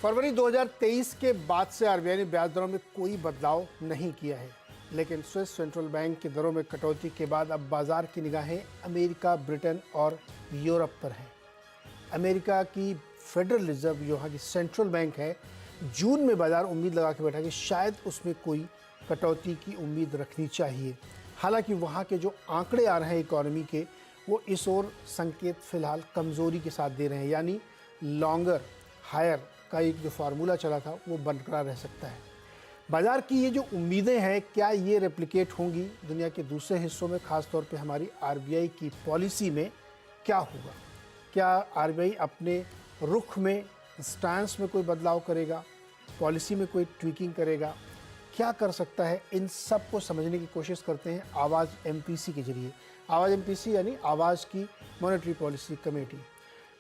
फरवरी 2023 के बाद से आरबीआई ने ब्याज दरों में कोई बदलाव नहीं किया है, लेकिन स्विस सेंट्रल बैंक की दरों में कटौती के बाद अब बाजार की निगाहें अमेरिका, ब्रिटेन और यूरोप पर हैं। अमेरिका की फेडरल रिजर्व, यहाँ की सेंट्रल बैंक है, जून में बाजार उम्मीद लगा के बैठा कि शायद उसमें कोई कटौती की उम्मीद रखनी चाहिए। हालांकि वहाँ के जो आंकड़े आ रहे हैं इकोनॉमी के, वो इस ओर संकेत फिलहाल कमज़ोरी के साथ दे रहे हैं, यानी लॉन्गर हायर का एक जो फार्मूला चला था वो बरकरार रह सकता है। बाजार की ये जो उम्मीदें हैं, क्या ये रेप्लिकेट होंगी दुनिया के दूसरे हिस्सों में? ख़ास तौर पे हमारी आरबीआई की पॉलिसी में क्या होगा? क्या आरबीआई अपने रुख में, स्टांस में कोई बदलाव करेगा? पॉलिसी में कोई ट्वीकिंग करेगा? क्या कर सकता है? इन सब को समझने की कोशिश करते हैं आवाज़ एमपीसी के जरिए। आवाज़ एमपीसी यानी आवाज़ की मॉनेटरी पॉलिसी कमेटी।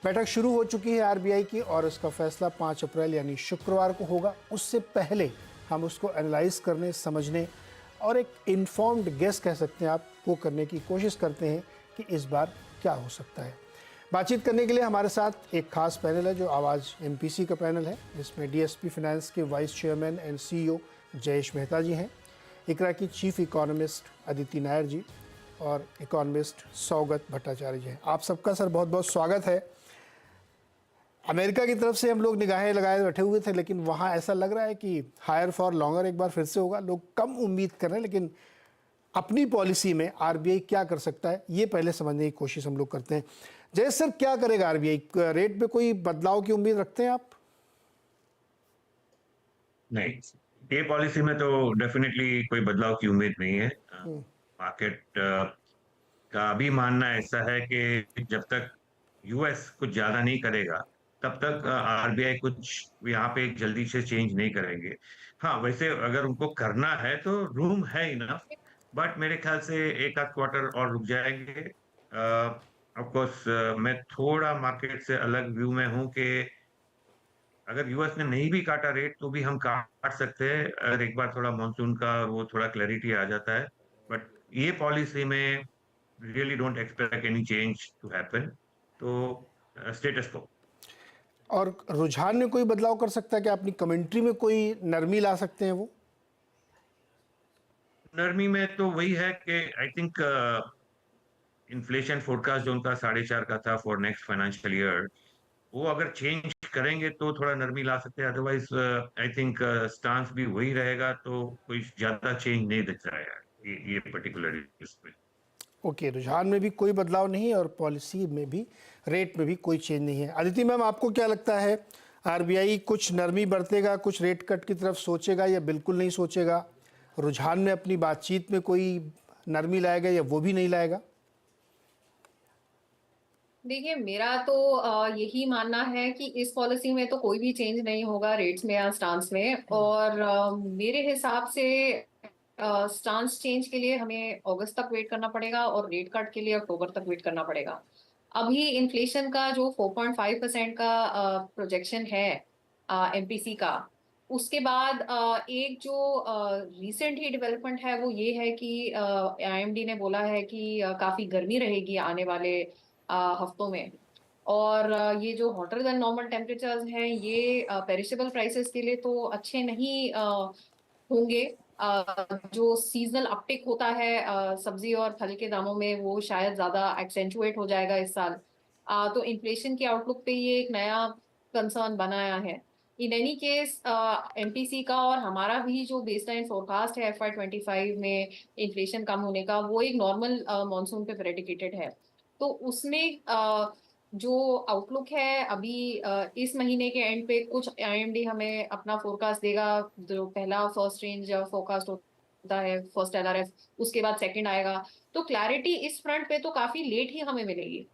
बैठक शुरू हो चुकी है आरबीआई की और इसका फैसला 5 अप्रैल यानी शुक्रवार को होगा। उससे पहले हम उसको एनालाइज करने, समझने और एक इन्फॉर्म्ड गेस कह सकते हैं आप, वो करने की कोशिश करते हैं कि इस बार क्या हो सकता है। बातचीत करने के लिए हमारे साथ एक खास पैनल है जो आवाज़ एमपीसी का पैनल है, जिसमें डीएसपी फाइनेंस के vice chairman and CEO Jayesh Mehta ji हैं, इकरा की चीफ इकोनॉमिस्ट अदिति नायर जी और इकोनॉमिस्ट सौगत भट्टाचार्य जी हैं। आप सबका सर बहुत बहुत स्वागत है। अमेरिका की तरफ से हम लोग निगाहें लगाए बैठे हुए थे, लेकिन वहाँ ऐसा लग रहा है कि हायर फॉर लॉन्गर एक बार फिर से होगा। लोग कम उम्मीद कर रहे हैं, लेकिन अपनी पॉलिसी में आरबीआई क्या कर सकता है ये पहले समझने की कोशिश हम लोग करते हैं। जय सर, क्या करेगा आरबीआई? रेट पे कोई बदलाव की उम्मीद रखते हैं आप? नहीं, ये पॉलिसी में तो डेफिनेटली कोई बदलाव की उम्मीद नहीं है। मार्केट का अभी मानना ऐसा है कि जब तक यूएस कुछ ज्यादा नहीं करेगा तब तक आरबीआई कुछ यहाँ पे जल्दी से चेंज नहीं करेंगे। हाँ, वैसे अगर उनको करना है तो रूम है इनफ, बट मेरे ख्याल से एक आध क्वार्टर और रुक जाएंगे। ऑफ कोर्स मैं थोड़ा मार्केट से अलग व्यू में हूँ कि अगर यूएस ने नहीं भी काटा रेट तो भी हम काट सकते हैं अगर एक बार थोड़ा मानसून का वो थोड़ा क्लैरिटी आ जाता है। बट ये पॉलिसी में really don't expect any change to happen. तो स्टेटस को और रुझान में कोई बदलाव कर सकता है क्या? अपनी कमेंट्री में कोई नरमी ला सकते हैं वो? नरमी में तो वही है कि आई थिंक इन्फ्लेशन फोरकास्ट जो उनका 4.5 का था फॉर नेक्स्ट फाइनेंशियल ईयर, वो अगर चेंज करेंगे तो थोड़ा नरमी ला सकते हैं। अदरवाइज आई थिंक स्टांस भी वही रहेगा, तो कोई ज्यादा चेंज नहीं दिख रहा है ये पर्टिकुलर इसमें। ओके, रुझान में भी कोई बदलाव नहीं है और पॉलिसी में भी, रेट में भी कोई चेंज नहीं है। अदिति मैम, आपको क्या लगता है, आरबीआई कुछ नरमी बरतेगा, कुछ रेट कट की तरफ सोचेगा या बिल्कुल नहीं सोचेगा? रुझान में अपनी बातचीत में कोई नरमी लाएगा या वो भी नहीं लाएगा? देखिए, मेरा तो यही मानना है कि इस पॉलिसी में तो कोई भी चेंज नहीं होगा रेट्स में या स्टांस में। और मेरे हिसाब से स्टांस चेंज के लिए हमें अगस्त तक वेट करना पड़ेगा और रेट कट के लिए अक्टूबर तक वेट करना पड़ेगा। अभी इन्फ्लेशन का जो 4.5% का प्रोजेक्शन है एमपीसी का, उसके बाद एक जो रिसेंट ही डेवलपमेंट है वो ये है कि आईएमडी ने बोला है कि काफी गर्मी रहेगी आने वाले हफ्तों में। और ये जो हॉटर देन नॉर्मल टेम्परेचर्स हैं, ये पेरिशेबल प्राइसेस के लिए तो अच्छे नहीं होंगे। जो सीजनल अपटिक होता है सब्जी और फल के दामों में, वो शायद ज्यादा एक्सेंचुएट हो जाएगा इस साल। तो इन्फ्लेशन की आउटलुक पे ये एक नया कंसर्न बनाया है। इन एनी केस एमपीसी का और हमारा भी जो बेसलाइन फोरकास्ट है FY25 में इन्फ्लेशन कम होने का, वो एक नॉर्मल मॉनसून पे प्रेडिकेटेड है। तो उसमें जो आउटलुक है अभी इस महीने के एंड पे कुछ आईएमडी हमें अपना फोरकास्ट देगा। जो पहला फर्स्ट रेंज फोरकास्ट होता है, फर्स्ट एलआरएफ, उसके बाद सेकंड आएगा। तो क्लैरिटी इस फ्रंट पे तो काफी लेट ही हमें मिलेगी।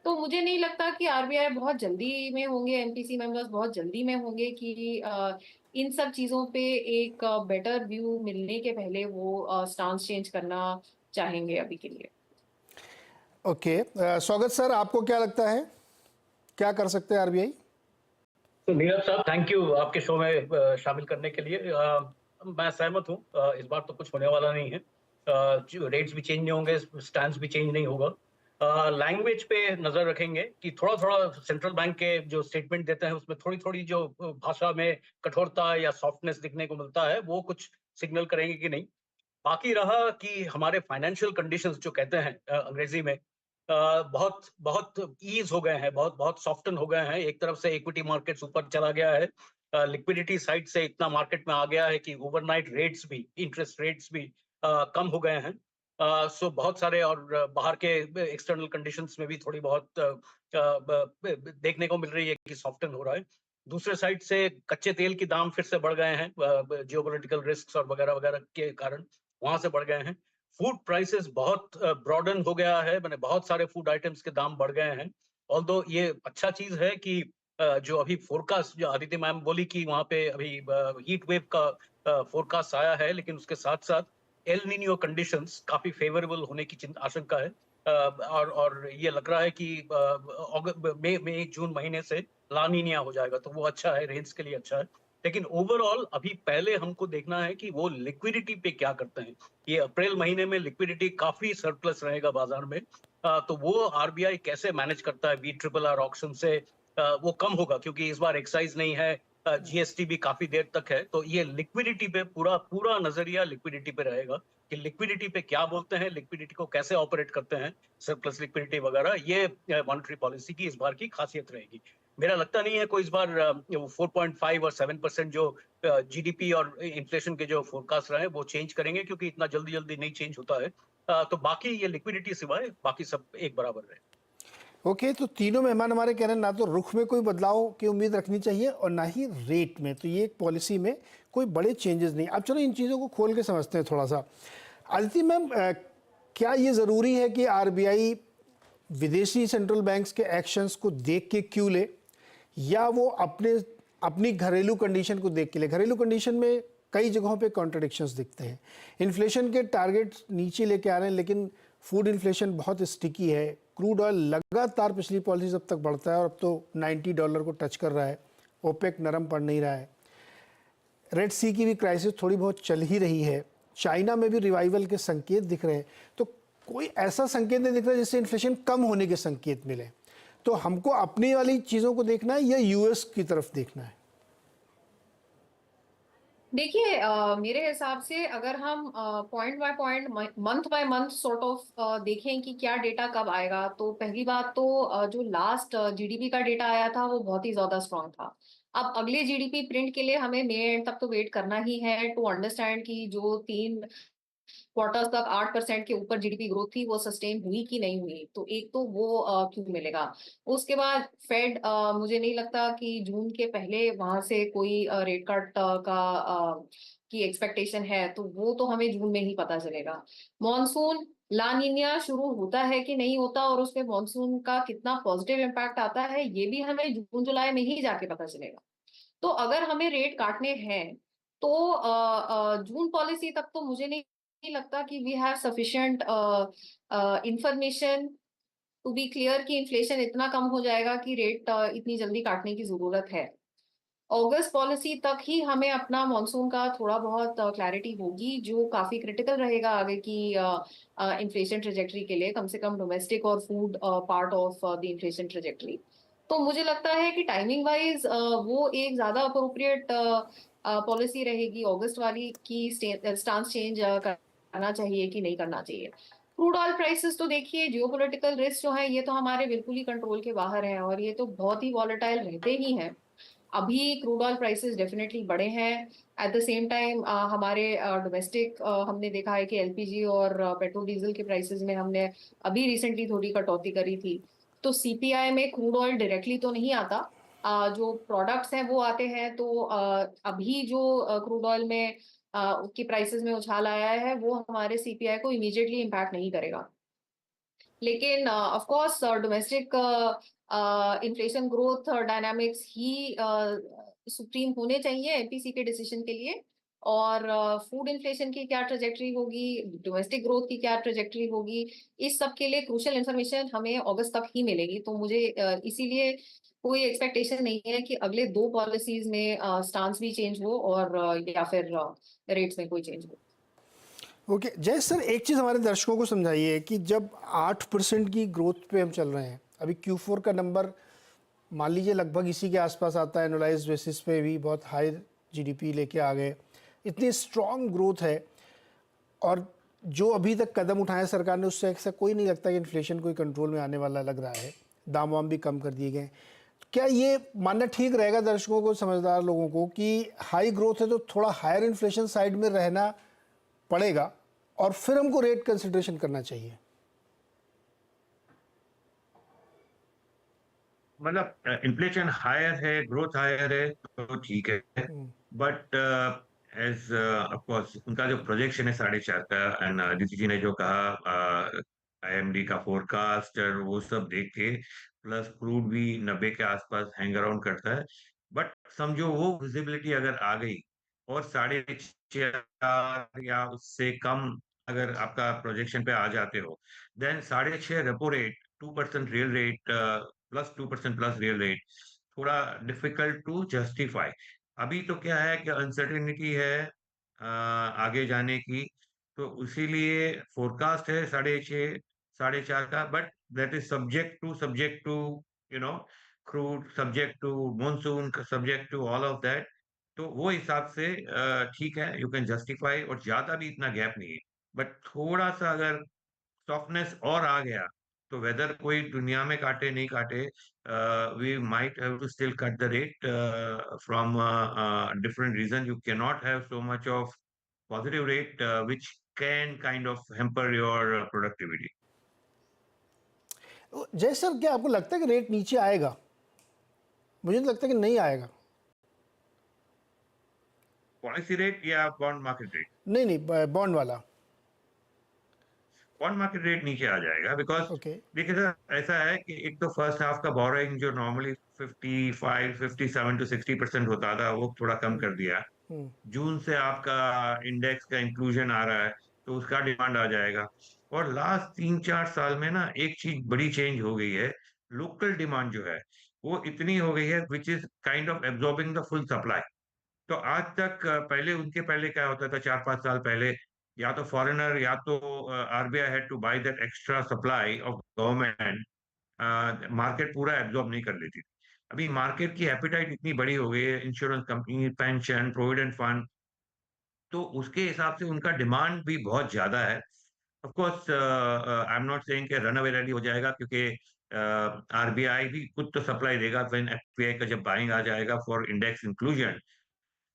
तो मुझे नहीं लगता कि आरबीआई बहुत जल्दी में होंगे, एमपीसी मेंबर्स बहुत जल्दी में होंगे कि इन सब चीजों पे एक बेटर व्यू मिलने के पहले वो स्टांस चेंज करना चाहेंगे अभी के लिए। ओके, स्वागत सर, आपको क्या लगता है, क्या कर सकते हैं आरबीआई? तो नीरज साहब, थैंक यू आपके शो में शामिल करने के लिए। मैं सहमत हूँ, इस बार तो कुछ होने वाला नहीं है। रेट्स भी चेंज नहीं होंगे, स्टैंड भी चेंज नहीं होगा। लैंग्वेज पे नजर रखेंगे कि थोड़ा थोड़ा सेंट्रल बैंक के जो स्टेटमेंट देते हैं उसमें थोड़ी थोड़ी जो भाषा में कठोरता या सॉफ्टनेस दिखने को मिलता है, वो कुछ सिग्नल करेंगे कि नहीं। बाकी रहा कि हमारे फाइनेंशियल कंडीशंस जो कहते हैं अंग्रेजी में, बहुत बहुत ईज हो गए हैं, बहुत बहुत सॉफ्टन हो गए हैं। एक तरफ से इक्विटी मार्केट्स ऊपर चला गया है, लिक्विडिटी साइड से इतना मार्केट में आ गया है कि ओवरनाइट रेट्स भी, इंटरेस्ट रेट्स भी कम हो गए हैं। सो बहुत सारे और बाहर के एक्सटर्नल कंडीशंस में भी थोड़ी बहुत देखने को मिल रही है कि सॉफ्टन हो रहा है। दूसरे साइड से कच्चे तेल की दाम फिर से बढ़ गए हैं, जियोपॉलिटिकल रिस्क और वगैरह वगैरह के कारण वहां से बढ़ गए हैं। फूड प्राइसेस बहुत ब्रॉडन हो गया है, मैंने बहुत सारे फूड आइटम्स के दाम बढ़ गए हैं। ऑल्दो ये अच्छा चीज है कि जो अभी फोरकास्ट, जो आदित्य मैम बोली कि वहां पे अभी हीट वेव का फोरकास्ट आया है, लेकिन उसके साथ साथ एल नीनियो कंडीशंस काफी फेवरेबल होने की आशंका है। और ये लग रहा है कि मई जून महीने से ला नीनिया हो जाएगा, तो वो अच्छा है, रेंज के लिए अच्छा है। लेकिन ओवरऑल अभी पहले हमको देखना है कि वो लिक्विडिटी पे क्या करते हैं। ये अप्रैल महीने में लिक्विडिटी काफी सरप्लस रहेगा बाजार में, तो वो आरबीआई कैसे मैनेज करता है बी ट्रिपल आर ऑक्शन से, वो कम होगा क्योंकि इस बार एक्साइज नहीं है, जीएसटी भी काफी देर तक है। तो ये लिक्विडिटी पे पूरा पूरा नजरिया लिक्विडिटी पे रहेगा कि लिक्विडिटी पे क्या बोलते हैं, लिक्विडिटी को कैसे ऑपरेट करते हैं, सरप्लस लिक्विडिटी वगैरह। ये मॉनेटरी पॉलिसी की इस बार की खासियत रहेगी। मेरा लगता नहीं है कोई इस बार 4.5 और 7% जो जीडीपी और इन्फ्लेशन के जो फोरकास्ट रहे वो चेंज करेंगे, क्योंकि इतना जल्दी जल्दी नहीं चेंज होता है। तो बाकी ये लिक्विडिटी सिवाय बाकी सब एक बराबर रहे। ओके, तो तीनों मेहमान हमारे कह रहे हैं ना तो रुख में कोई बदलाव की उम्मीद रखनी चाहिए और ना ही रेट में, तो ये एक पॉलिसी में कोई बड़े चेंजेस नहीं। अब चलो इन चीज़ों को खोल के समझते हैं थोड़ा सा। आदित्य मैम, क्या ये ज़रूरी है कि आरबीआई विदेशी सेंट्रल बैंक्स के एक्शंस को देख के क्यों ले, या वो अपनी घरेलू कंडीशन को देख के ले? घरेलू कंडीशन में कई जगहों पे कॉन्ट्रडिक्शंस दिखते हैं। इन्फ्लेशन के टारगेट्स नीचे लेके आ रहे हैं, लेकिन फूड इन्फ्लेशन बहुत स्टिकी है। क्रूड ऑयल लगातार पिछली पॉलिसी अब तक बढ़ता है और अब तो $90 को टच कर रहा है। ओपेक नरम पड़ नहीं रहा है। रेड सी की भी क्राइसिस थोड़ी बहुत चल ही रही है। चाइना में भी रिवाइवल के संकेत दिख रहे हैं। तो कोई ऐसा संकेत नहीं दिख रहा जिससे इन्फ्लेशन कम होने के संकेत मिले। तो हमको अपनी वाली चीज़ों को देखना है या यूएस की तरफ देखना है? देखिए, मेरे हिसाब से अगर हम point by point, month by month sort of देखें कि क्या डेटा कब आएगा, तो पहली बात तो जो लास्ट जीडीपी का डेटा आया था वो बहुत ही ज्यादा स्ट्रांग था। अब अगले जीडीपी प्रिंट के लिए हमें मई एंड तक तो वेट करना ही है टू अंडरस्टैंड कि जो 3 क्वार्टर्स तक 8% के ऊपर जीडीपी ग्रोथ थी वो सस्टेन हुई कि नहीं हुई। तो एक तो वो क्यों मिलेगा। उसके बाद फेड, मुझे नहीं लगता कि जून के पहले वहां से कोई रेट कट की एक्सपेक्टेशन है, तो वो तो हमें जून में ही पता चलेगा। मॉनसून ला नीनिया शुरू होता है कि नहीं होता और उसमें मॉनसून का कितना पॉजिटिव इम्पैक्ट आता है, ये भी हमें जून जुलाई में ही जाके पता चलेगा। तो अगर हमें रेट काटने हैं तो जून पॉलिसी तक तो मुझे नहीं लगता कि we have sufficient information to be clear कि इन्फ्लेशन इतना कम हो जाएगा कि रेट इतनी जल्दी काटने की जरूरत है। अगस्त पॉलिसी तक ही हमें अपना मॉनसून का थोड़ा बहुत क्लैरिटी होगी, जो काफी क्रिटिकल रहेगा आगे की इन्फ्लेशन ट्रेजेक्टरी के लिए, कम से कम डोमेस्टिक और food part of the inflation trajectory. तो मुझे लगता है कि टाइमिंग वाइज वो एक ज्यादा अप्रोप्रिएट पॉलिसी रहेगी अगस्त वाली की स्टांस चेंज करना चाहिए कि नहीं करना चाहिए। क्रूड ऑयल प्राइसेस तो देखिए, जियोपॉलिटिकल रिस्क जो है ये तो हमारे बिल्कुल ही कंट्रोल के बाहर है और ये तो बहुत ही वॉलेटाइल रहते ही हैं। अभी क्रूड ऑयल प्राइसेस डेफिनेटली बढ़े हैं। एट द सेम टाइम हमारे डोमेस्टिक हमने देखा है कि एलपीजी और पेट्रोल डीजल के प्राइसेस में हमने अभी रिसेंटली थोड़ी कटौती करी थी। तो सीपीआई में क्रूड ऑयल डायरेक्टली तो नहीं आता, जो प्रोडक्ट्स हैं वो आते हैं। तो अभी जो क्रूड ऑयल में की प्राइसेस में उछाल आया है वो हमारे सीपीआई को इमीडिएटली इम्पैक्ट नहीं करेगा। लेकिन of course domestic inflation growth dynamics he supreme होने चाहिए एमपीसी के डिसीजन के लिए। और फूड इन्फ्लेशन की क्या ट्रेजेक्टरी होगी, डोमेस्टिक ग्रोथ की क्या ट्रेजेक्टरी होगी, इस सब के लिए क्रूशियल इन्फॉर्मेशन हमें अगस्त तक ही मिलेगी। तो मुझे इसीलिए कोई एक्सपेक्टेशन नहीं है कि अगले 2 पॉलिसीज में स्टांस भी चेंज हो और या फिर रेट्स में कोई चेंज हो। ओके जय सर, एक चीज़ हमारे दर्शकों को समझाइए कि जब 8% की ग्रोथ पे हम चल रहे हैं, अभी Q4 का नंबर मान लीजिए लगभग इसी के आसपास आता है, एनुअलाइज्ड बेसिस पे भी बहुत हाई जीडीपी लेके आ गए, इतनी स्ट्रॉन्ग ग्रोथ है और जो अभी तक कदम उठाए सरकार ने उससे ऐसा कोई नहीं लगता कि इन्फ्लेशन कोई कंट्रोल में आने वाला लग रहा है, दाम वाम भी कम कर दिए गए। क्या ये मानना ठीक रहेगा दर्शकों को, समझदार लोगों को, कि हाई ग्रोथ है तो थोड़ा हायर इन्फ्लेशन साइड में रहना पड़ेगा और फिर हमको रेट कंसिडरेशन करना चाहिए? मतलब इन्फ्लेशन हायर है, ग्रोथ हायर है तो ठीक है, बट एज ऑफ कोर्स उनका जो प्रोजेक्शन है 4.5 का, एंड अदिति जी ने जो कहा आईएमडी का फोरकास्ट और वो सब देख के, प्लस क्रूड भी 90 के आसपास हैंग अराउंड करता है, बट समझो वो विजिबिलिटी अगर आ गई और 6.5 या उससे कम अगर आपका प्रोजेक्शन पे आ जाते हो, then 6.5 repo rate, 2% real rate plus 2% plus real rate थोड़ा डिफिकल्ट टू जस्टिफाई। अभी तो क्या है कि अनसर्टेनिटी है आगे जाने की, तो इसीलिए फोरकास्ट है 6.5 4.5 का, but that is subject to you know crude, subject to monsoon, subject to all of that. तो वो हिसाब से ठीक है, यू कैन जस्टिफाई, और ज्यादा भी इतना गैप नहीं है, बट थोड़ा सा अगर सॉफ्टनेस और आ गया तो वेदर कोई दुनिया में काटे नहीं काटे, we might have to still cut the rate from different reason. You can not have so much of positive rate which can kind of hamper your productivity. Jay sir, क्या आपको लगता है कि रेट नीचे आएगा? मुझे तो लगता है कि नहीं आएगा। पॉलिसी रेट या बॉन्ड मार्केट रेट? नहीं नहीं, बॉन्ड वाला। बॉन्ड मार्केट रेट नीचे आ जाएगा, बिकॉज ओके। देखिए सर, ऐसा है कि एक तो फर्स्ट हाफ का बोरोइंग जो नॉर्मली 57 to 60% होता था, वो थोड़ा कम कर दिया। जून से आपका इंडेक्स का इंक्लूजन आ रहा है, तो उसका डिमांड आ जाएगा। और लास्ट 3-4 साल में ना एक चीज बड़ी चेंज हो गई है, लोकल डिमांड जो है वो इतनी हो गई है which is kind of absorbing the full supply. तो आज तक पहले उनके पहले क्या होता था 4-5 साल पहले, या तो फॉरेनर या तो RBI had to buy that extra supply of government, market पूरा एब्जॉर्ब नहीं कर लेती थी। अभी मार्केट की एपिटाइट इतनी बड़ी हो गई है, insurance company, pension, provident fund, तो उसके हिसाब से उनका डिमांड भी बहुत ज्यादा है। Of course I am not saying कि रन अवे रैली हो जाएगा, क्योंकि आरबीआई भी खुद तो सप्लाई देगा व्हेन एफपीआई का जब बाइंग आ जाएगा फॉर इंडेक्स इंक्लूजन,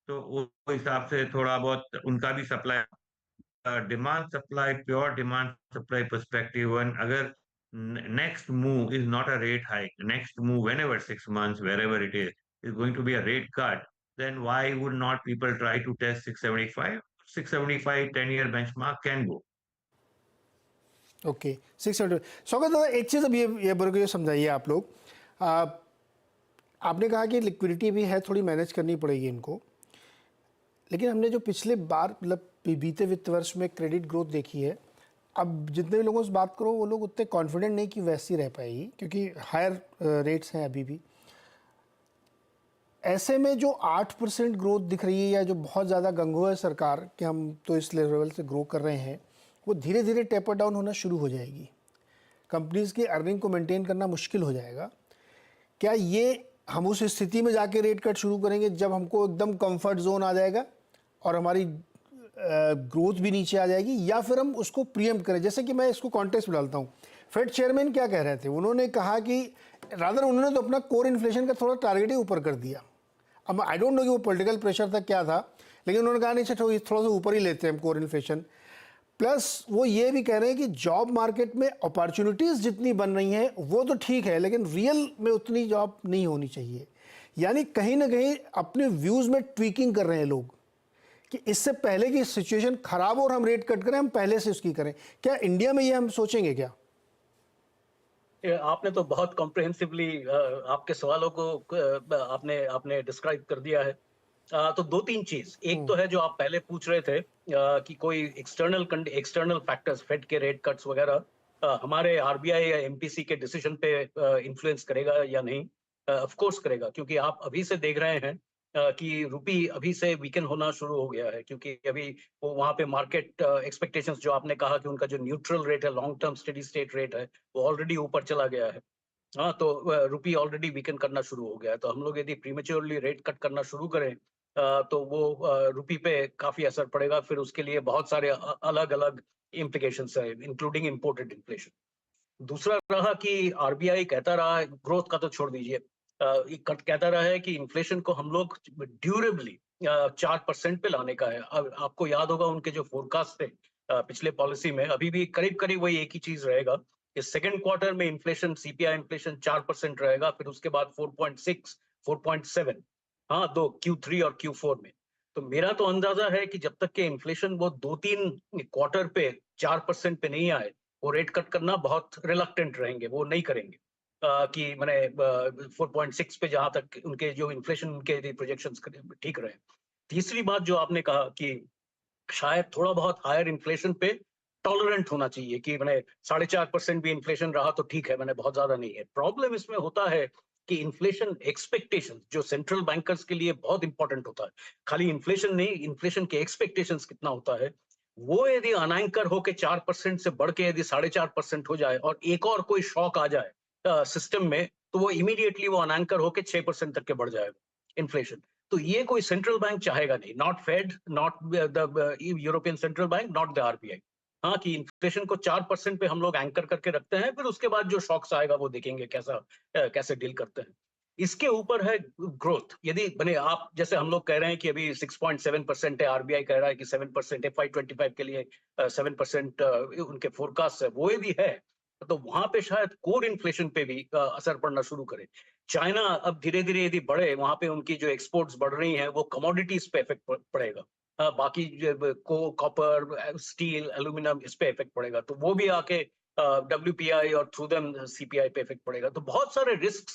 तो वो हिसाब से थोड़ा बहुत उनका भी supply, demand supply, pure demand supply perspective, one अगर next move is not a rate hike, next move whenever 6 months, wherever it is going to be a rate cut, then why would not people try to test 675? 675 10-year benchmark can go. Okay 600। स्वागत दादा, एक चीज़ अब ये बड़े को ये समझाइए आप लोग, आपने कहा कि लिक्विडिटी भी है, थोड़ी मैनेज करनी पड़ेगी इनको, लेकिन हमने जो पिछले बार मतलब बीते वित्त वर्ष में क्रेडिट ग्रोथ देखी है, अब जितने भी लोगों से बात करो वो लोग उतने कॉन्फिडेंट नहीं कि वैसी रह पाएगी, क्योंकि हायर रेट्स हैं अभी भी। ऐसे में जो 8% ग्रोथ दिख रही है, या जो बहुत ज़्यादा गंगो है सरकार कि हम तो इस लेवल से ग्रो कर रहे हैं, वो धीरे धीरे टेपर डाउन होना शुरू हो जाएगी, कंपनीज की अर्निंग को मेंटेन करना मुश्किल हो जाएगा। क्या ये हम उस स्थिति में जाके रेट कट शुरू करेंगे जब हमको एकदम कंफर्ट जोन आ जाएगा और हमारी ग्रोथ भी नीचे आ जाएगी, या फिर हम उसको प्रीएम्प्ट करें? जैसे कि मैं इसको कॉन्टेक्स्ट में डालता हूँ, फेड चेयरमैन क्या कह रहे थे, उन्होंने कहा कि रादर उन्होंने तो अपना कोर इन्फ्लेशन का थोड़ा टारगेट ही ऊपर कर दिया। अब आई डोंट नो कि वो पॉलिटिकल प्रेशर था क्या था, लेकिन उन्होंने कहा नहीं अच्छा थोड़ा सा ऊपर ही लेते हैं हम कोर इन्फ्लेशन। प्लस वो ये भी कह रहे हैं कि जॉब मार्केट में अपॉर्चुनिटीज़ जितनी बन रही हैं वो तो ठीक है, लेकिन रियल में उतनी जॉब नहीं होनी चाहिए। यानी कहीं ना कहीं अपने व्यूज़ में ट्वीकिंग कर रहे हैं लोग कि इससे पहले कि सिचुएशन खराब हो और हम रेट कट करें, हम पहले से उसकी करें। क्या इंडिया में ये हम सोचेंगे क्या? आपने तो बहुत कॉम्प्रिहेंसिवली आपके सवालों को आपने डिस्क्राइब कर दिया है। तो 2-3 चीज, एक तो है जो आप पहले पूछ रहे थे कि कोई एक्सटर्नल फैक्टर्स, फेड के रेट कट्स वगैरह हमारे आरबीआई या एमपीसी के डिसीजन पे इन्फ्लुएंस करेगा या नहीं। ऑफ कोर्स करेगा, क्योंकि आप अभी से देख रहे हैं कि रुपी अभी से वीकन होना शुरू हो गया है, क्योंकि अभी वो वहाँ पे मार्केट एक्सपेक्टेशंस जो आपने कहा कि उनका जो न्यूट्रल रेट है, long term steady state rate है, वो ऑलरेडी ऊपर चला गया है। हाँ, तो रुपी ऑलरेडी वीकन करना शुरू हो गया है, तो हम लोग यदि प्रीमेच्योरली रेट कट करना शुरू करें तो वो रुपी पे काफी असर पड़ेगा। फिर उसके लिए बहुत सारे अलग अलग इम्प्लीकेशंस है, इंक्लूडिंग इम्पोर्टेड इन्फ्लेशन। दूसरा रहा कि आरबीआई कहता रहा है, ग्रोथ का तो छोड़ दीजिए, कहता रहा है कि इन्फ्लेशन को हम लोग ड्यूरेबली 4% पे लाने का है। अब आपको याद होगा उनके जो फोरकास्ट थे पिछले पॉलिसी में, अभी भी करीब करीब वही एक ही चीज रहेगा कि सेकेंड क्वार्टर में इन्फ्लेशन, सीपीआई इन्फ्लेशन 4% रहेगा, फिर उसके बाद 4.6, 4.7, हाँ, दो Q3 और Q4 में। तो मेरा तो अंदाजा है कि जब तक के इन्फ्लेशन वो 2-3 क्वार्टर पे 4% पे नहीं आए, वो रेट कट करना बहुत रिलक्टेंट रहेंगे, वो नहीं करेंगे। कि मैंने 4.6 पे जहां तक उनके जो इन्फ्लेशन उनके प्रोजेक्शंस ठीक रहे। तीसरी बात जो आपने कहा कि शायद थोड़ा बहुत हायर इन्फ्लेशन पे टॉलरेंट होना चाहिए, कि मैंने 4.5% भी इन्फ्लेशन रहा तो ठीक है, मैंने बहुत ज्यादा नहीं है। प्रॉब्लम इसमें होता है कि इन्फ्लेशन एक्सपेक्टेशंस जो सेंट्रल बैंकर्स के लिए बहुत इंपॉर्टेंट होता है, खाली इन्फ्लेशन नहीं, इन्फ्लेशन के एक्सपेक्टेशंस कितना होता है, वो यदि अनएंकर होके 4% से बढ़ के यदि 4.5% हो जाए और एक और कोई शॉक आ जाए सिस्टम में, तो वो इमीडिएटली वो अनएंकर होके 6% तक के बढ़ जाएगा इन्फ्लेशन। तो ये कोई सेंट्रल बैंक चाहेगा नहीं, not Fed, not the European central bank, not the RBI. हाँ, कि इन्फ्लेशन को 4% पे हम लोग एंकर करके रखते हैं, फिर उसके बाद जो शॉक्स आएगा वो देखेंगे कैसे डील करते हैं। इसके ऊपर है ग्रोथ। यदि बने आप जैसे हम लोग कह रहे हैं कि अभी 6.7% है, आरबीआई कह रहा है कि 7% FY25 के लिए 7% उनके फोरकास्ट है, वो यदि है तो वहां पे शायद कोर इन्फ्लेशन पे भी असर पड़ना शुरू करे। चाइना अब धीरे धीरे यदि बढ़े, वहां पे उनकी जो एक्सपोर्ट्स बढ़ रही हैं, वो कमोडिटीज पे इफेक्ट पड़ेगा। बाकी कॉपर, स्टील, एल्यूमिनियम, इस पे इफेक्ट पड़ेगा, तो वो भी आके WPI और थ्रू देम CPI पे इफेक्ट पड़ेगा। तो बहुत सारे रिस्क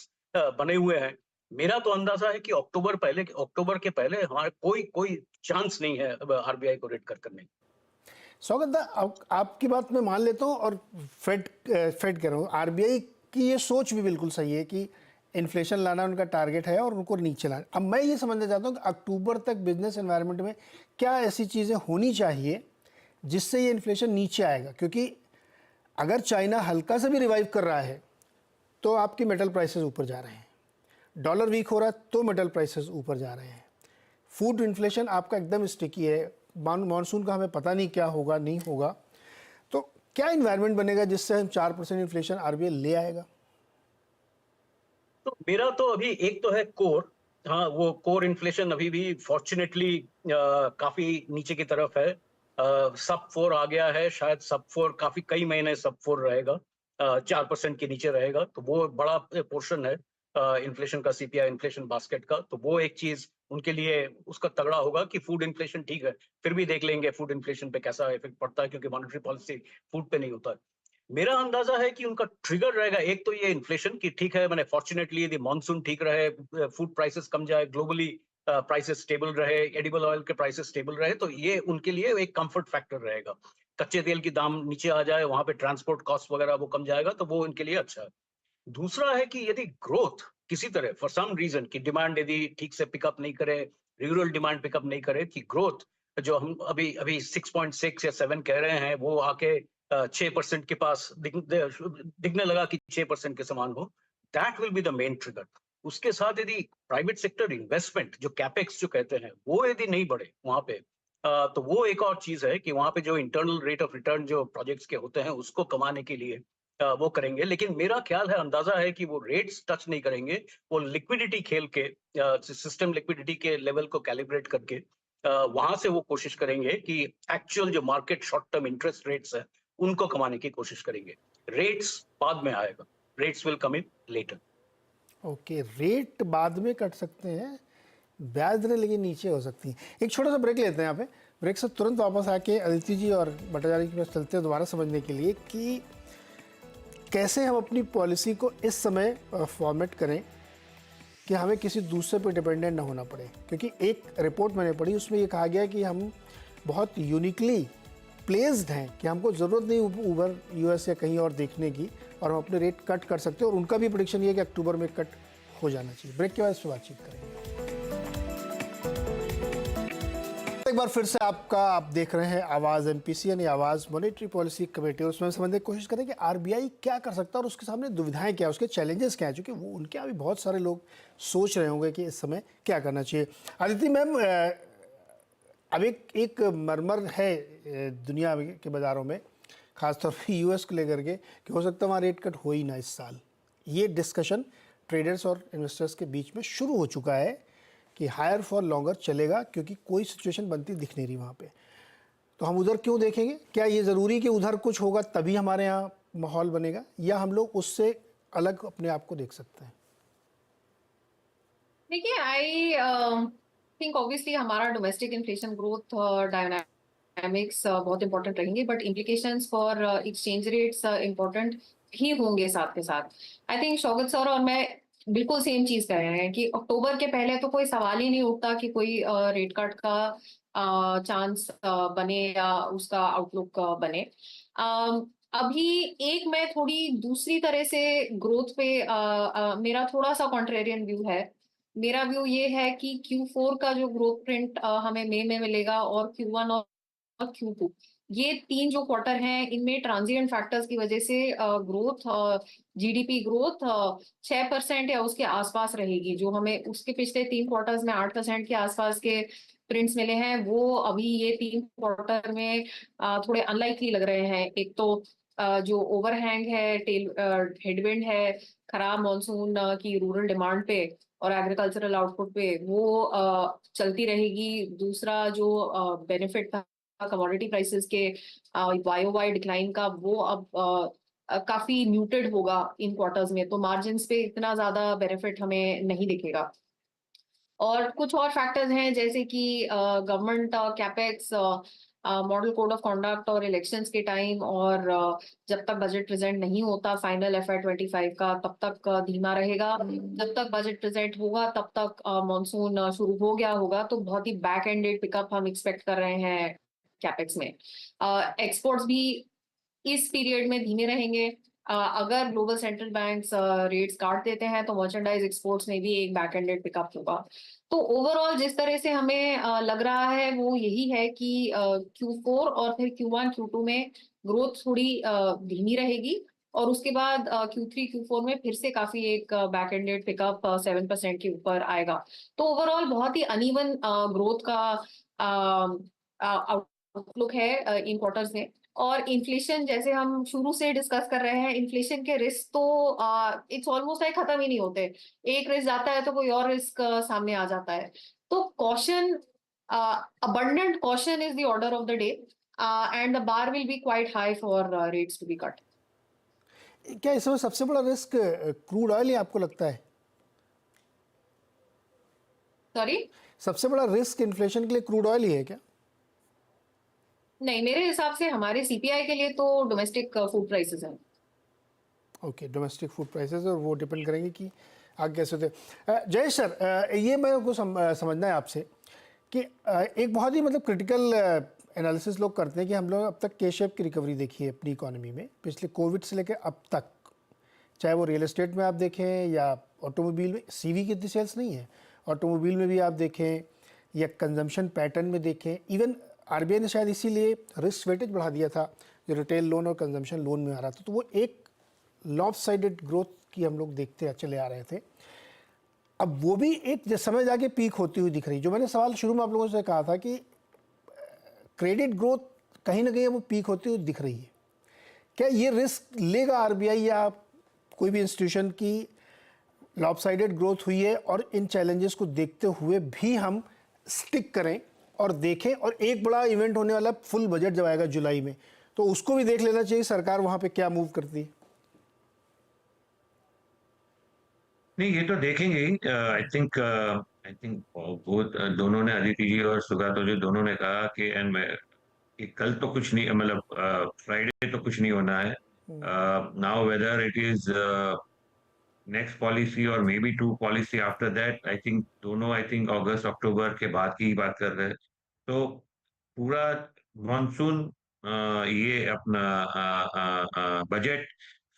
बने हुए हैं। मेरा तो अंदाजा है कि अक्टूबर के पहले हमारे कोई चांस नहीं है आरबीआई को रेट कट करने की। स्वागत दा, आपकी बात मैं मान लेता हूँ और फेड कह रहा हूँ, आरबीआई की ये सोच भी बिल्कुल सही है कि इन्फ्लेशन लाना उनका टारगेट है और उनको नीचे लाना। अब मैं ये समझना चाहता हूँ कि अक्टूबर तक बिजनेस एनवायरनमेंट में क्या ऐसी चीज़ें होनी चाहिए जिससे ये इन्फ्लेशन नीचे आएगा, क्योंकि अगर चाइना हल्का से भी रिवाइव कर रहा है तो आपकी मेटल प्राइसेस ऊपर जा रहे हैं, डॉलर वीक हो रहा है तो मेटल प्राइसेस ऊपर जा रहे हैं, फूड इन्फ्लेशन आपका एकदम स्टिकी है, मानसून का हमें पता नहीं क्या होगा नहीं होगा, तो क्या इन्वायरमेंट बनेगा जिससे हम 4% इन्फ्लेशन आरबीआई ले आएगा? तो मेरा तो अभी एक तो है कोर, हाँ, वो कोर इन्फ्लेशन अभी भी फॉर्चुनेटली काफी नीचे की तरफ है। सब 4 आ गया है, शायद सब 4 काफी कई महीने सब 4 रहेगा, 4% के नीचे रहेगा, तो वो बड़ा पोर्शन है इन्फ्लेशन का, सीपीआई इन्फ्लेशन बास्केट का। तो वो एक चीज उनके लिए उसका तगड़ा होगा कि फूड इन्फ्लेशन ठीक है, फिर भी देख लेंगे फूड इन्फ्लेशन पे कैसा इफेक्ट पड़ता है, क्योंकि मॉनेटरी पॉलिसी फूड पे नहीं होता है। मेरा अंदाजा है कि उनका ट्रिगर रहेगा एक तो ये इन्फ्लेशन की, ठीक है, मैंने फॉर्चुनेटली यदि मॉनसून ठीक रहे, फूड प्राइसेस कम जाए, ग्लोबली प्राइसेस स्टेबल रहे, एडिबल ऑयल के प्राइसेस स्टेबल रहे, तो ये उनके लिए एक कंफर्ट फैक्टर रहेगा। कच्चे तेल की दाम नीचे आ जाए, वहां पे ट्रांसपोर्ट कॉस्ट वगैरह वो कम जाएगा, तो वो उनके लिए अच्छा है। दूसरा है कि यदि ग्रोथ किसी तरह फॉर सम रीजन की डिमांड यदि ठीक से पिकअप नहीं करे, रूरल डिमांड पिकअप नहीं करे, कि ग्रोथ जो हम अभी 6.6 या 7 कह रहे हैं, वो आके 6% के पास दिखने लगा कि 6% के समान हो, that will be the main trigger. उसके साथ यदि प्राइवेट सेक्टर इन्वेस्टमेंट जो कैपेक्स जो कहते हैं, वो यदि नहीं बढ़े वहां पे, तो वो एक और चीज है कि वहां पे जो इंटरनल रेट ऑफ रिटर्न जो प्रोजेक्ट्स के होते हैं उसको कमाने के लिए वो करेंगे। लेकिन मेरा ख्याल है, अंदाजा है कि वो रेट्स टच नहीं करेंगे, वो लिक्विडिटी खेल के, सिस्टम लिक्विडिटी के लेवल को कैलिब्रेट करके वहां से वो कोशिश करेंगे कि एक्चुअल जो market short term interest rates है उनको कमाने की कोशिश करेंगे। रेट्स बाद में आएगा, rates will come in later. Okay, rate बाद में कट सकते हैं, ब्याज दरें लेकिन नीचे हो सकती हैं। एक छोटा सा ब्रेक लेते हैं यहाँ पे, ब्रेक से तुरंत वापस आके अदिति जी और भट्टाचार्य के पास चलते हैं दोबारा समझने के लिए कि कैसे हम अपनी पॉलिसी को इस समय फॉर्मेट करें कि हमें किसी दूसरे पे डिपेंडेंट ना होना पड़े। क्योंकि एक रिपोर्ट मैंने पढ़ी, उसमें ये कहा गया कि हम बहुत यूनिकली प्लेस्ड हैं कि हमको ज़रूरत नहीं ऊबर US या कहीं और देखने की, और हम अपने रेट कट कर सकते हैं, और उनका भी प्रेडिक्शन ये है कि अक्टूबर में कट हो जाना चाहिए। ब्रेक के बाद इस पर बातचीत करेंगे। एक बार फिर से आप देख रहे हैं आवाज़ एमपीसी यानी आवाज़ मॉनेटरी पॉलिसी कमेटी, और उसमें समझने की कोशिश करें कि आरबीआई क्या कर सकता है और उसके सामने दुविधाएं क्या है, उसके चैलेंजेस क्या है, क्योंकि वो उनके यहाँ भी बहुत सारे लोग सोच रहे होंगे कि इस समय क्या करना चाहिए। अदिति मैम, अब एक मरमर है दुनिया के बाज़ारों में, खासतौर पर यूएस को लेकर के, कि हो सकता है वहाँ रेट कट हो ही ना इस साल। ये डिस्कशन ट्रेडर्स और इन्वेस्टर्स के बीच में शुरू हो चुका है कि हायर फॉर लॉन्गर चलेगा, क्योंकि कोई सिचुएशन बनती दिख नहीं रही वहाँ पे। तो हम उधर क्यों देखेंगे? क्या ये ज़रूरी कि उधर कुछ होगा तभी हमारे यहाँ माहौल बनेगा, या हम लोग उससे अलग अपने आप को देख सकते हैं? देखिए, आई थिंक ऑब्वियसली हमारा डोमेस्टिक इन्फ्लेशन ग्रोथ डायनामिक्स बहुत इंपॉर्टेंट रहेंगे, but implications for exchange rates important ही होंगे साथ के साथ। आई थिंक शौकत सर और मैं बिल्कुल सेम चीज कह रहे हैं कि अक्टूबर के पहले तो कोई सवाल ही नहीं उठता कि कोई रेट कट का चांस बने या उसका आउटलुक बने। अभी एक मैं थोड़ी दूसरी तरह से ग्रोथ पे मेरा थोड़ा सा कॉन्ट्रेरियन व्यू है। मेरा व्यू ये है कि Q4 का जो ग्रोथ प्रिंट हमें मई में मिलेगा, और Q1 और Q2, ये 3 जो क्वार्टर हैं इनमें ट्रांजिएंट फैक्टर्स की वजह से ग्रोथ, जीडीपी ग्रोथ 6% या उसके आसपास रहेगी। जो हमें उसके पिछले 3 क्वार्टर्स में 8% के आसपास के प्रिंट्स मिले हैं, वो अभी ये 3 क्वार्टर में थोड़े अनलाइकली लग रहे हैं। एक तो जो ओवरहैंग है, हेडविंड है खराब मॉनसून की रूरल डिमांड पे और एग्रीकल्चरल आउटपुट पे, वो चलती रहेगी। दूसरा जो बेनिफिट था कमोडिटी प्राइसेस के YOY डिक्लाइन का, वो अब काफी म्यूटेड होगा इन क्वार्टर्स में, तो मार्जिन्स पे इतना ज्यादा बेनिफिट हमें नहीं दिखेगा। और कुछ और फैक्टर्स हैं जैसे कि government capex, model code of conduct और इलेक्शंस के टाइम, और जब तक बजट प्रेजेंट नहीं होता फाइनल FY25 का, तब तक धीमा रहेगा। जब तक बजट प्रेजेंट होगा तब तक मॉनसून शुरू हो गया होगा, तो बहुत ही बैक एंडेड पिकअप हम एक्सपेक्ट कर रहे हैं कैपेक्स में। एक्सपोर्ट्स भी इस पीरियड में धीमे रहेंगे। अगर ग्लोबल सेंट्रल बैंक्स रेट्स काट देते हैं तो मर्चेंडाइज एक्सपोर्ट्स में भी एक बैक एंडेड पिकअप होगा। तो ओवरऑल जिस तरह से हमें लग रहा है वो यही है कि Q4 और फिर Q1 Q2 में ग्रोथ थोड़ी धीमी रहेगी, और उसके बाद Q3 Q4 में फिर से काफी एक बैक एंडेड पिकअप 7% के ऊपर आएगा। तो ओवरऑल बहुत ही अनइवन ग्रोथ का आउटलुक है इन क्वार्टर्स में। और इन्फ्लेशन, जैसे हम शुरू से डिस्कस कर रहे हैं, इन्फ्लेशन के रिस्क तो इट्स ऑलमोस्ट लाइक खत्म ही नहीं होते। एक रिस्क जाता है तो कोई और रिस्क सामने आ जाता है। तो caution, abundant caution is the order of the day, and the bar will be quite high for rates to be cut. क्या इस समय सबसे बड़ा रिस्क क्रूड ऑयल ही आपको लगता है? सॉरी, सबसे बड़ा रिस्क इन्फ्लेशन के लिए क्रूड ऑयल ही है क्या? नहीं, मेरे हिसाब से हमारे CPI के लिए तो डोमेस्टिक फूड प्राइसेस हैं। ओके, डोमेस्टिक फूड प्राइसेस, और वो डिपेंड करेंगे कि आगे कैसे होते। जयेश सर, ये मेरे को समझना है आपसे कि एक बहुत ही मतलब क्रिटिकल एनालिसिस लोग करते हैं कि हम लोग अब तक के शेप की रिकवरी देखी है अपनी इकोनॉमी में पिछले कोविड से लेकर अब तक, चाहे वो रियल एस्टेट में आप देखें या ऑटोमोबाइल में। CV की इतनी सेल्स नहीं है, ऑटोमोबाइल में भी आप देखें या कंजम्पशन पैटर्न में देखें। इवन RBI ने शायद इसीलिए रिस्क वेटेज बढ़ा दिया था जो रिटेल लोन और कंजम्पशन लोन में आ रहा था, तो वो एक लॉपसाइडेड ग्रोथ की हम लोग देखते चले आ रहे थे। अब वो भी एक समय जाके पीक होती हुई दिख रही। जो मैंने सवाल शुरू में आप लोगों से कहा था कि क्रेडिट ग्रोथ कहीं ना कहीं वो पीक होती हुई दिख रही है, क्या ये रिस्क लेगा RBI या कोई भी इंस्टीट्यूशन की लॉपसाइडेड ग्रोथ हुई है और इन चैलेंजेस को देखते हुए भी हम स्टिक करें और देखें? और एक बड़ा इवेंट होने वाला फुल बजट जब आएगा जुलाई में, तो उसको भी देख लेना चाहिए सरकार वहाँ पे क्या मूव करती है। नहीं, ये तो देखेंगे ही। आई थिंक वो दोनों ने, अदिति जी और सुगातो जी दोनों ने कहा कि कि कल तो कुछ नहीं, मतलब फ्राइडे तो कुछ नहीं होना है। Now whether it is next policy और maybe 2 policy after that, I think दोनों, आई थिंक अगस्त अक्टूबर के बाद की ही बात कर रहे हैं। तो पूरा मॉनसून, ये अपना बजट,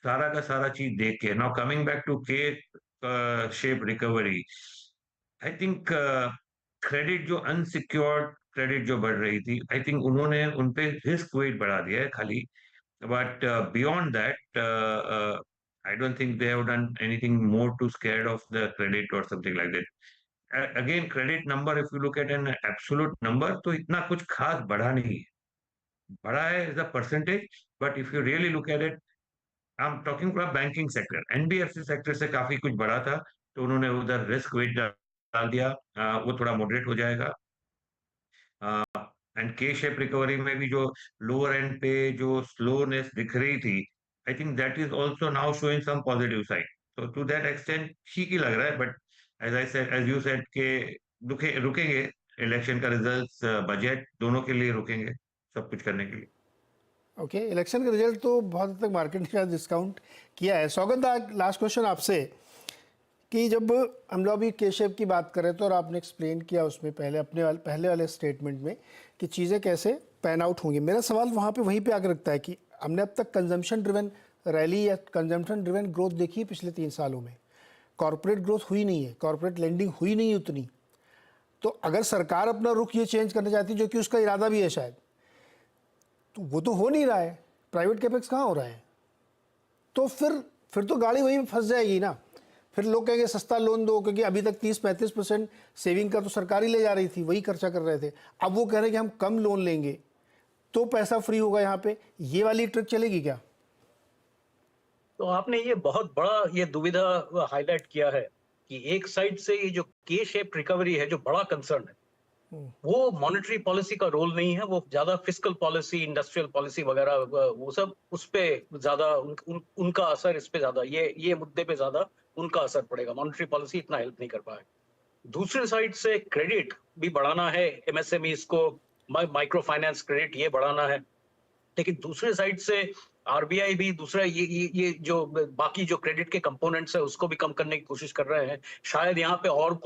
सारा का सारा चीज देख के, नाउ कमिंग बैक टू के shape recovery, I think credit जो अनसिक्योर्ड क्रेडिट जो बढ़ रही थी, आई थिंक उन्होंने उन पे रिस्क वेट बढ़ा दिया है खाली, but beyond that I don't think they have done anything more to scared of the credit और something like that. Again credit number if you look at an absolute number तो इतना कुछ खास बढ़ा नहीं है, बढ़ा है as a percentage, but if you really look at it, I am talking from banking sector, NBFC sector से काफी कुछ बढ़ा था, तो उन्होंने उधर रिस्क वेट डाल दिया, वो थोड़ा मॉडरेट हो जाएगा। एंड के शेप रिकवरी में भी जो लोअर एंड पे जो स्लोनेस दिख रही थी, I think that is also now showing some positive side, तो टू दैट एक्सटेंट ठीक ही लग रहा है, but as I said, as you said के रुकेंगे इलेक्शन का रिजल्ट्स, बजट दोनों के लिए रुकेंगे सब कुछ करने के लिए। ओके, इलेक्शन का रिजल्ट तो बहुत हद तक मार्केट ने शायद डिस्काउंट किया है। सौगंध, लास्ट क्वेश्चन आपसे कि जब हम लोग अभी के शेप की बात कर रहे थे और आपने एक्सप्लेन किया उसमें पहले वाले स्टेटमेंट में कि चीज़ें कैसे पैन आउट होंगी, मेरा सवाल वहाँ पे वहीं पे आकर रखता है कि हमने अब तक कंजम्पशन ड्रिवन रैली या कंजम्पशन ड्रिवन ग्रोथ देखी है पिछले 3 सालों में, कॉर्पोरेट ग्रोथ हुई नहीं है, कॉर्पोरेट लेंडिंग हुई नहीं उतनी। तो अगर सरकार अपना रुख ये चेंज करना चाहती है, जो कि उसका इरादा भी है शायद, तो वो तो हो नहीं रहा है, प्राइवेट कैपेक्स कहाँ हो रहा है, तो फिर तो गाड़ी वहीं फंस जाएगी ना। फिर लोग कहेंगे सस्ता लोन दो, क्योंकि अभी तक 30-35% सेविंग का तो सरकार ही ले जा रही थी, वही खर्चा कर रहे थे। अब वो कह रहे हैं कि हम कम लोन लेंगे तो पैसा फ्री होगा यहाँ पे, ये वाली ट्रिक चलेगी क्या? तो आपने ये बहुत बड़ा ये दुविधा हाईलाइट किया है कि एक साइड से ये जो के शेप रिकवरी है, जो बड़ा कंसर्न है, वो मॉनेटरी पॉलिसी का रोल नहीं है, वो ज्यादा फिस्कल पॉलिसी, इंडस्ट्रियल पॉलिसी वगैरह, वो सब उस पे ज्यादा उनका असर, इस पे ज्यादा, ये मुद्दे पे ज्यादा उनका असर पड़ेगा। मॉनेटरी पॉलिसी इतना हेल्प नहीं कर पाए। दूसरे साइड से क्रेडिट भी बढ़ाना है, एमएसएमईज को माइक्रो फाइनेंस क्रेडिट ये बढ़ाना है, लेकिन दूसरे साइड से आरबीआई भी दूसरा ये जो बाकी जो क्रेडिट के कंपोनेंट्स है उसको भी कम करने की कोशिश कर रहे हैं। शायद यहाँ पे और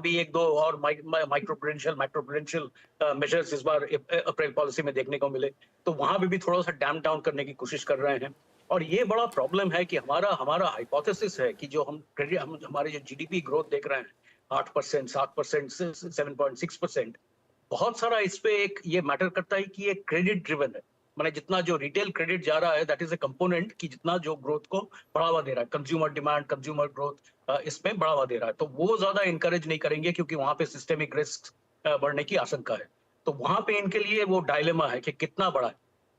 भी एक दो और माइक्रो प्रूडेंशियल मेजर्स इस बार अप्रैल पॉलिसी में देखने को मिले, तो वहां भी थोड़ा सा डैम डाउन करने की कोशिश कर रहे हैं। और ये बड़ा प्रॉब्लम है कि हमारा हाइपोथेसिस है कि जो हमारे जो जीडीपी ग्रोथ देख रहे हैं 8%, 7%, 7.6%, बहुत सारा इस पे एक ये मैटर करता है कि ये क्रेडिट ड्रिवन है। माने जितना जो रिटेल क्रेडिट जा रहा है, दैट इज ए कंपोनेंट कि जितना जो ग्रोथ को बढ़ावा दे रहा है, कंज्यूमर डिमांड, कंज्यूमर ग्रोथ इसमें बढ़ावा दे रहा है, तो वो ज्यादा इंकरेज नहीं करेंगे क्योंकि वहां पे सिस्टेमिक रिस्क बढ़ने की आशंका है। तो वहां पे इनके लिए वो डायलेमा है कि कितना बड़ा है।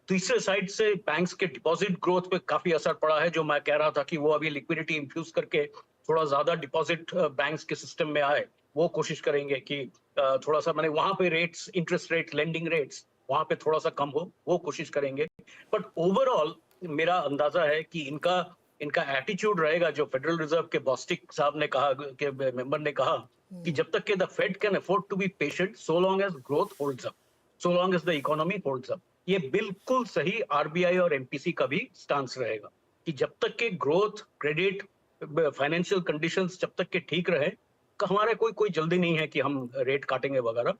तीसरे साइड से बैंक्स के डिपॉजिट ग्रोथ पे काफी असर पड़ा है, जो मैं कह रहा था कि वो अभी लिक्विडिटी इंफ्यूज करके थोड़ा ज्यादा डिपॉजिट बैंक्स के सिस्टम में आए, वो कोशिश करेंगे कि थोड़ा सा माने वहां पे rates, interest rate, lending rates वहां पे थोड़ा सा कम हो, वो कोशिश करेंगे। बट ओवरऑल मेरा अंदाजा है कि इनका एटीट्यूड रहेगा, जो फेडरल रिजर्व के बॉस्टिक साहब ने कहा, के मेंबर ने कहा कि जब तक के the Fed can afford to be patient so long as growth holds up, so long as the economy holds up. ये बिल्कुल सही आरबीआई और एमपीसी का भी स्टांस रहेगा कि जब तक के ग्रोथ, क्रेडिट, फाइनेंशियल कंडीशंस जब तक के ठीक रहे, हमारे कोई जल्दी नहीं है कि हम रेट काटेंगे वगैरह।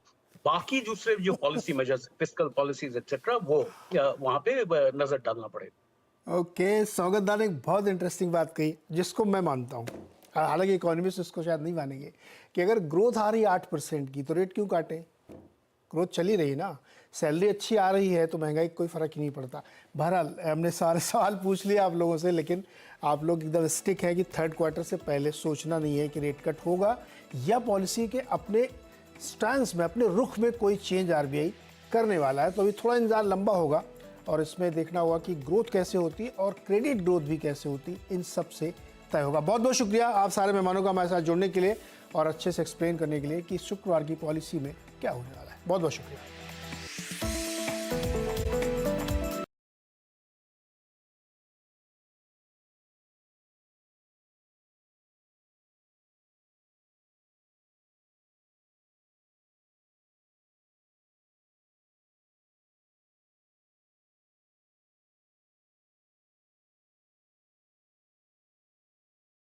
बाकी दूसरे जो policy measures, fiscal policies etcetera, वो वहां पे नजर डालना पड़ेगा। ओके, सौगत दा ने एक बहुत इंटरेस्टिंग बात कही जिसको मैं मानता हूँ, हालांकि इकोनॉमिस्ट इसको शायद नहीं मानेंगे, कि अगर ग्रोथ आ रही है 8% की तो रेट क्यों काटें, ग्रोथ चली रही ना, सैलरी अच्छी आ रही है तो महंगाई कोई फ़र्क ही नहीं पड़ता। बहरहाल हमने सारे सवाल पूछ लिए आप लोगों से, लेकिन आप लोग एकदम स्टिक है कि 3rd क्वार्टर से पहले सोचना नहीं है कि रेट कट होगा या पॉलिसी के अपने स्टैंस में, अपने रुख में कोई चेंज आरबीआई करने वाला है। तो अभी थोड़ा इंतजार लंबा होगा और इसमें देखना होगा कि ग्रोथ कैसे होती और क्रेडिट ग्रोथ भी कैसे होती, इन सब से तय होगा। बहुत बहुत शुक्रिया आप सारे मेहमानों का हमारे साथ जुड़ने के लिए और अच्छे से एक्सप्लेन करने के लिए कि शुक्रवार की पॉलिसी में क्या होने वाला है। बहुत बहुत शुक्रिया।